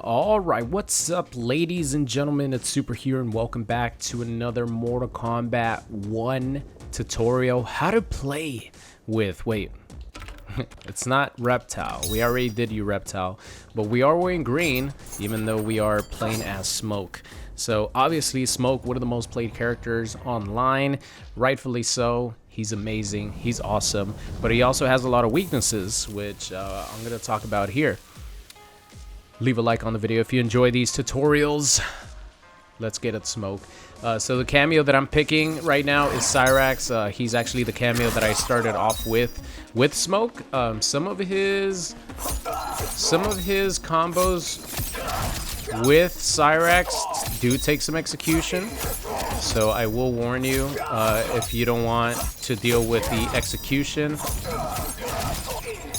All right, what's up, ladies and gentlemen? It's Super here, and welcome back to another Mortal Kombat 1 tutorial. How to play with, wait, it's not Reptile. We already did you Reptile, but we are wearing green, even though we are playing as Smoke. So obviously, Smoke, one of the most played characters online, rightfully so. He's amazing, he's awesome, but he also has a lot of weaknesses, which I'm gonna talk about here. Leave a like on the video if you enjoy these tutorials. Let's get at Smoke. So the cameo that I'm picking right now is Cyrax. He's actually the cameo that I started off with Smoke. Some of his combos with Cyrax do take some execution. So I will warn you, if you don't want to deal with the execution,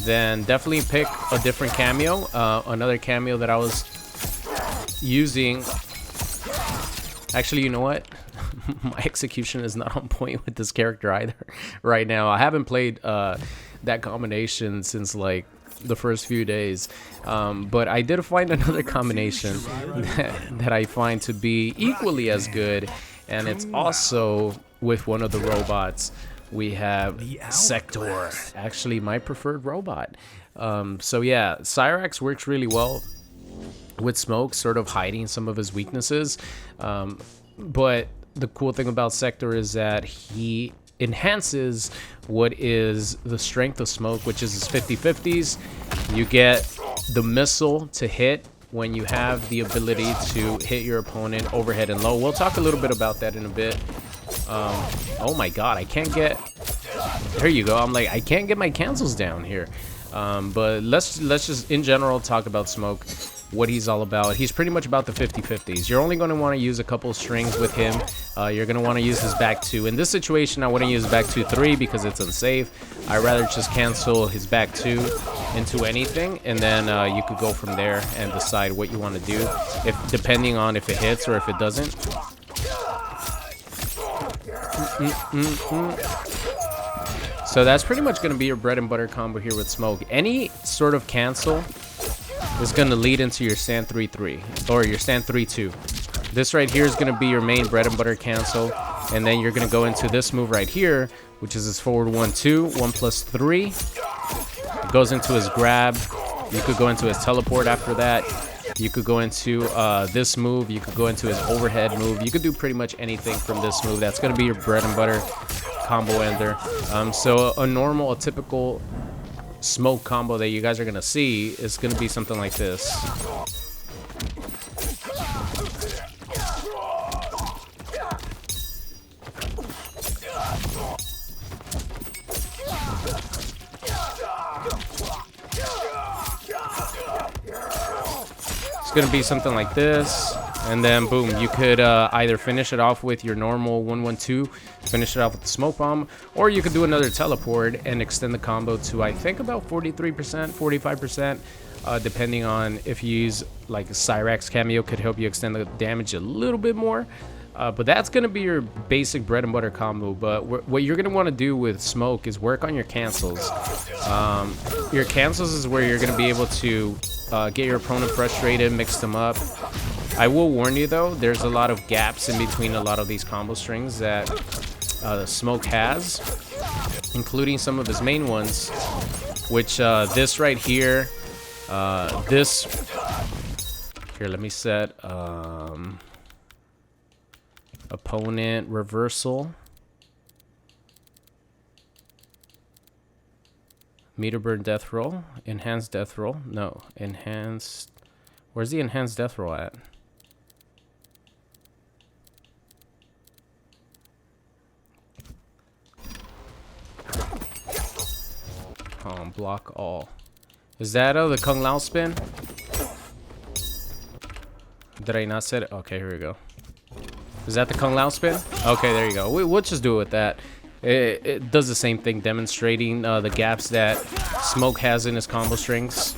then definitely pick a different cameo. Another cameo that I was using, actually, you know what? My execution is not on point with this character either right now. I haven't played that combination since like the first few days, but I did find another combination that I find to be equally as good, and it's also with one of the robots. We have Sektor, actually my preferred robot. So yeah, Cyrax works really well with Smoke, sort of hiding some of his weaknesses. But the cool thing about Sektor is that he enhances what is the strength of Smoke, which is his 50-50s. You get the missile to hit when you have the ability to hit your opponent overhead and low. We'll talk a little bit about that in a bit. Oh my god, I can't get, there you go, I'm like, I can't get my cancels down here. But let's just in general talk about Smoke, what he's all about. He's pretty much about the 50-50s. You're only going to want to use a couple strings with him. You're going to want to use his back 2. In this situation, I wouldn't use back 2-3 because it's unsafe. I'd rather just cancel his back 2 into anything, and then you could go from there and decide what you want to do, if depending on if it hits or if it doesn't. So that's pretty much going to be your bread and butter combo here with Smoke. Any sort of cancel is going to lead into your stand 3-3 or your stand 3-2. This right here is going to be your main bread and butter cancel, and then you're going to go into this move right here, which is his forward 1-2, 1+3. It goes into his grab. You could go into his teleport after that. You could go into this move. You could go into his overhead move. You could do pretty much anything from this move. That's going to be your bread and butter combo ender. So a typical Smoke combo that you guys are going to see is going to be something like this. Gonna be something like this, and then boom, you could either finish it off with your normal 1-1-2, finish it off with the smoke bomb, or you could do another teleport and extend the combo to, I think, about 43%, 45%, depending on if you use like a Cyrax cameo, could help you extend the damage a little bit more. But that's going to be your basic bread and butter combo. But what you're going to want to do with Smoke is work on your cancels. Your cancels is where you're going to be able to get your opponent frustrated, mix them up. I will warn you though, there's a lot of gaps in between a lot of these combo strings that Smoke has, including some of his main ones, which this right here, here, let me set opponent reversal, meter burn death roll, enhanced death roll, no, enhanced, where's the enhanced death roll at? Block all. Is that the Kung Lao spin? Did I not set it? Okay, here we go. Is that the Kung Lao spin? Okay, there you go. We'll just do it with that. It does the same thing, demonstrating the gaps that Smoke has in his combo strings.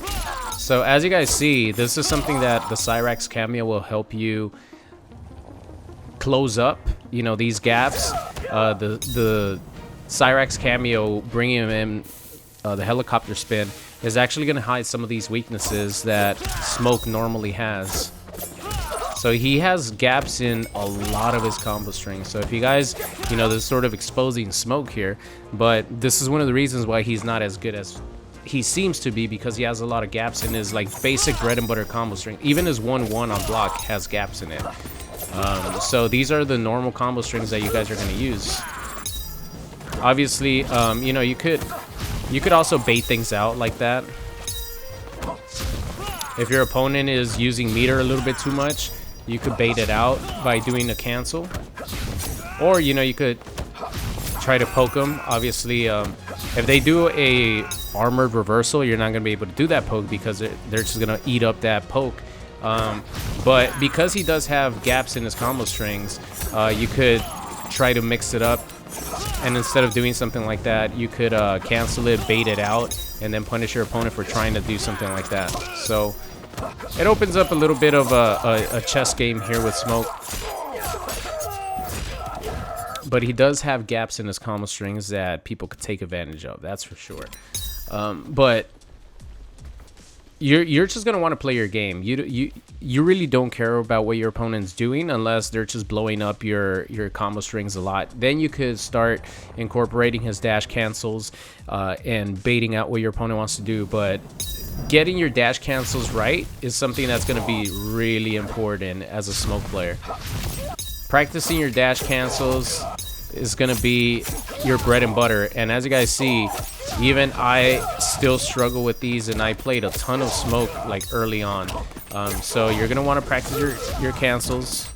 So as you guys see, this is something that the Cyrax cameo will help you close up, you know, these gaps. The Cyrax cameo, bringing him in the helicopter spin, is actually going to hide some of these weaknesses that Smoke normally has. So he has gaps in a lot of his combo strings. So if you guys, you know, this is sort of exposing Smoke here, but this is one of the reasons why he's not as good as he seems to be, because he has a lot of gaps in his like basic bread and butter combo string. Even his 1-1 on block has gaps in it. So these are the normal combo strings that you guys are going to use. Obviously, you know, you could also bait things out like that. If your opponent is using meter a little bit too much, you could bait it out by doing a cancel. Or, you know, you could try to poke them. Obviously, if they do a armored reversal, you're not going to be able to do that poke because they're just going to eat up that poke. But because he does have gaps in his combo strings, you could try to mix it up. And instead of doing something like that, you could cancel it, bait it out, and then punish your opponent for trying to do something like that. So it opens up a little bit of a chess game here with Smoke. But he does have gaps in his combo strings that people could take advantage of, that's for sure. But you're just gonna want to play your game. You really don't care about what your opponent's doing unless they're just blowing up your combo strings a lot. Then you could start incorporating his dash cancels and baiting out what your opponent wants to do. But getting your dash cancels right is something that's going to be really important as a Smoke player. Practicing your dash cancels is going to be your bread and butter. And as you guys see, even I still struggle with these, and I played a ton of Smoke like early on. So you're going to want to practice your cancels,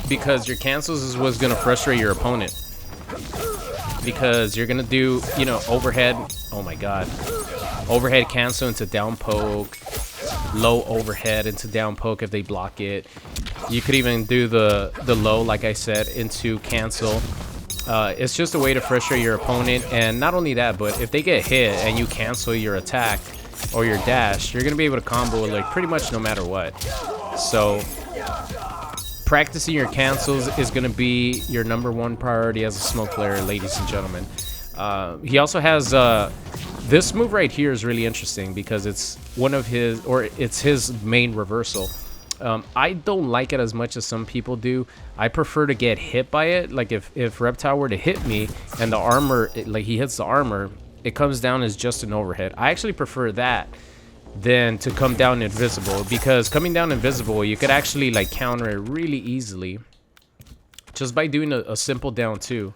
because your cancels is what's going to frustrate your opponent. Because you're going to do, you know, overhead. Oh my god. Overhead cancel into down poke. Low overhead into down poke if they block it. You could even do the low, like I said, into cancel. It's just a way to frustrate your opponent. And not only that, but if they get hit and you cancel your attack or your dash, you're going to be able to combo like pretty much no matter what. So practicing your cancels is going to be your #1 priority as a Smoke player, ladies and gentlemen. He also has this move right here is really interesting because it's one of his, or it's his main reversal. I don't like it as much as some people do. I prefer to get hit by it. Like if Reptile were to hit me and the armor, like he hits the armor, it comes down as just an overhead. I actually prefer that than to come down invisible, because coming down invisible, you could actually like counter it really easily just by doing a simple down 2.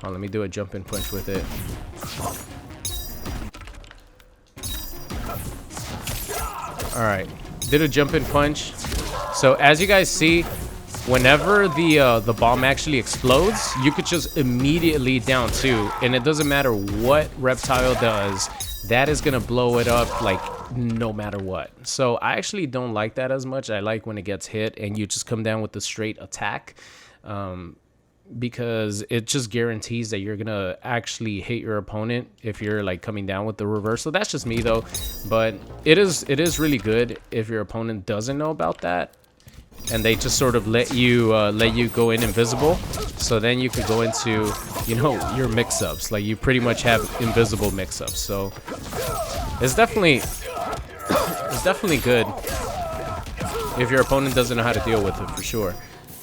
Oh, let me do a jump in punch with it. Alright, did a jump in punch. So as you guys see, whenever the bomb actually explodes, you could just immediately down 2, and it doesn't matter what Reptile does, that is gonna blow it up like no matter what. So I actually don't like that as much. I like when it gets hit and you just come down with the straight attack, because it just guarantees that you're gonna actually hit your opponent if you're like coming down with the reversal. That's just me though, but it is really good if your opponent doesn't know about that and they just sort of let you go in invisible. So then you could go into, you know, your mix-ups. Like you pretty much have invisible mix-ups. So it's definitely good if your opponent doesn't know how to deal with it, for sure.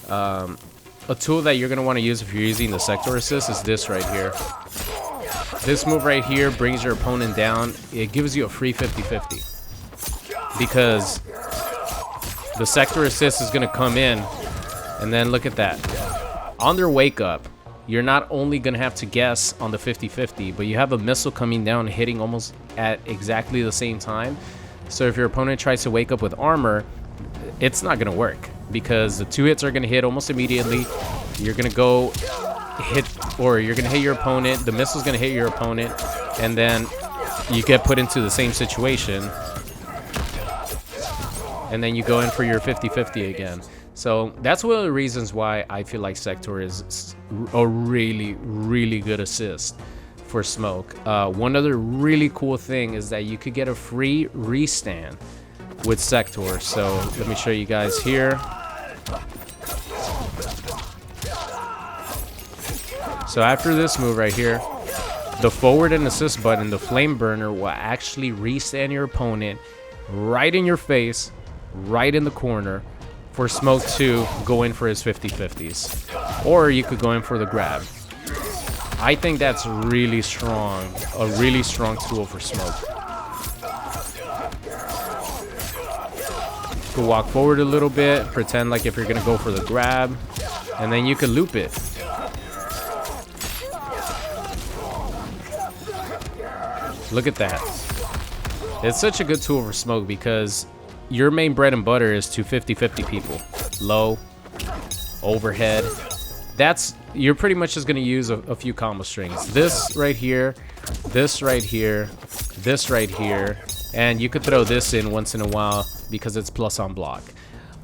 A tool that you're going to want to use if you're using the Sektor assist is this right here. This move right here brings your opponent down. It gives you a free 50-50. Because the Sektor assist is going to come in, and then look at that. On their wake up, you're not only going to have to guess on the 50-50, but you have a missile coming down hitting almost at exactly the same time. So if your opponent tries to wake up with armor, it's not going to work, because the 2 hits are going to hit almost immediately. You're going to go hit, or you're going to hit your opponent. The missile's going to hit your opponent, and then you get put into the same situation. And then you go in for your 50-50 again. So that's one of the reasons why I feel like Sektor is a really, really good assist for Smoke. One other really cool thing is that you could get a free restand with Sektor. So let me show you guys here. So after this move right here, the forward and assist button, the flame burner, will actually restand your opponent right in your face, right in the corner, for Smoke to go in for his 50-50s. Or you could go in for the grab. I think that's really strong, a really strong tool for Smoke. You could walk forward a little bit, pretend like if you're gonna go for the grab, and then you could loop it. Look at that. It's such a good tool for Smoke because your main bread and butter is to 50-50 people. Low, overhead. You're pretty much just gonna use a few combo strings. This right here, this right here, this right here, and you could throw this in once in a while because it's plus on block.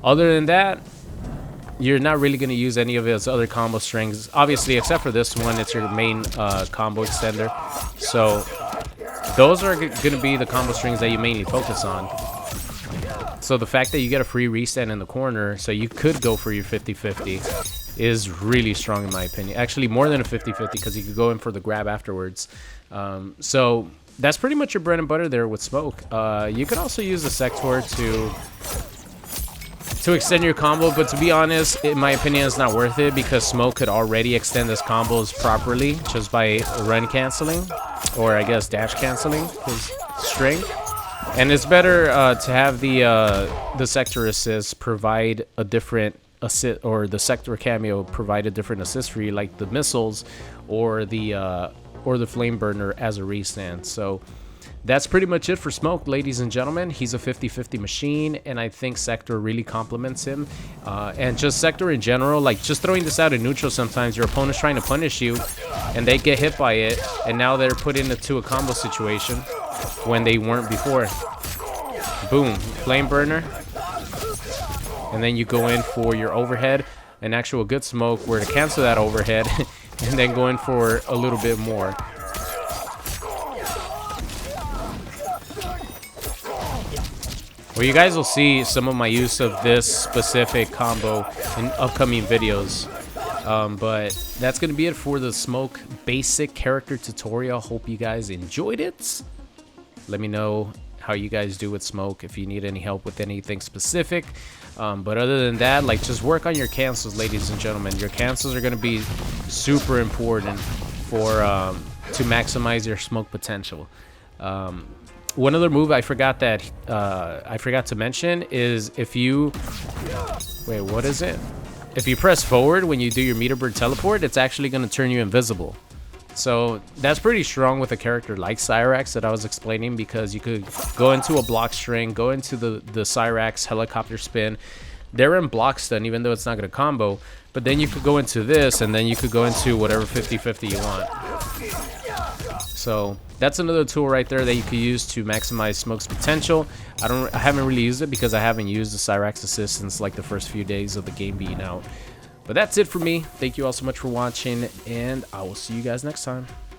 Other than that, you're not really gonna use any of his other combo strings. Obviously, except for this one, it's your main combo extender. So those are gonna be the combo strings that you mainly focus on. So the fact that you get a free reset in the corner, so you could go for your 50-50, is really strong in my opinion. Actually, more than a 50-50 because you could go in for the grab afterwards. So that's pretty much your bread and butter there with Smoke. You could also use the Sektor to extend your combo, but to be honest, in my opinion, it's not worth it because Smoke could already extend his combos properly just by run canceling, or I guess dash canceling his string. And it's better to have the Sektor assist provide a different assist, or the Sektor cameo provide a different assist for you, like the missiles or the flame burner as a restand. So that's pretty much it for Smoke, ladies and gentlemen. He's a 50-50 machine, and I think Sektor really complements him. And just Sektor in general, like just throwing this out in neutral sometimes, your opponent's trying to punish you, and they get hit by it, and now they're put into a combo situation when they weren't before. Boom, flame burner. And then you go in for your overhead, an actual good Smoke where to cancel that overhead, and then go in for a little bit more. Well, you guys will see some of my use of this specific combo in upcoming videos. But that's going to be it for the Smoke basic character tutorial. Hope you guys enjoyed it. Let me know how you guys do with Smoke, if you need any help with anything specific. But other than that, like, just work on your cancels, ladies and gentlemen. Your cancels are going to be super important for to maximize your Smoke potential. One other move I forgot to mention is if you what is it? If you press forward when you do your meter bird teleport, it's actually going to turn you invisible. So that's pretty strong with a character like Cyrax that I was explaining, because you could go into a block string, go into the Cyrax helicopter spin. They're in block stun even though it's not going to combo, but then you could go into this, and then you could go into whatever 50-50 you want. So that's another tool right there that you could use to maximize Smoke's potential. I haven't really used it because I haven't used the Cyrax assist since like the first few days of the game being out. But that's it for me. Thank you all so much for watching, and I will see you guys next time.